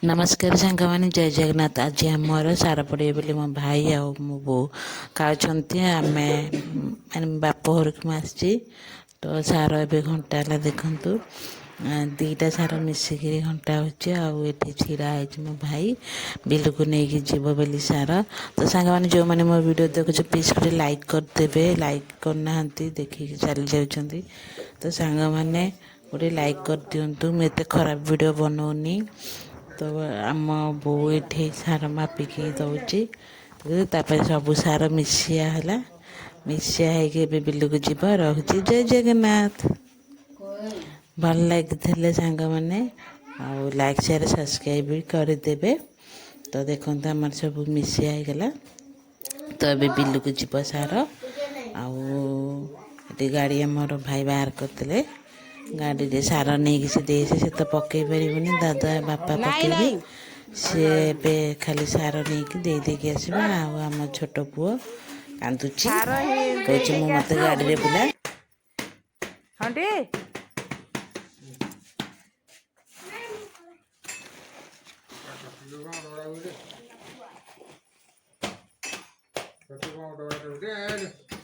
नमस्कार सांग मैंने जय जगन्नाथ। आज आमर सार पड़े बोली मो भाई आ मो बो खाऊँ आम मैंने बाप घर को आसी तो सार ए घंटा है देखु दीटा सार मिसिक घंटा होती छिड़ा है मो भाई बिल को लेकिन जीव बोली सार। तो सांग मैंने जो मैंने मो वीडियो देखुचे प्लीज गोटे लाइक करदे लाइक करना देखिए चली जाऊँगी। तो सांग मैंने गोटे लाइक कर दिंतु मुझे खराब वीडियो बनाऊनी। तो आम बो ये सार मापिकी दौची सब सार मिसिया है मिसिया है बिल को जीव रखुची। जय जगन्नाथ। भल लगी सांग मैंने लाइक शेयर सब्सक्राइब भी करदे। तो देखो आम सब मिसिया होगला। तो ये बिल को जीव सार गाड़ी आमर भाई बाहर करते गाड़ी रे सार नहीं से से तो पकई पार दादा बापा पकड़े सी ए खाली सार नहीं देकी आस आम छोट पुओ कांदुची कह मत गाड़ी रे बुला। Satu mau dua dua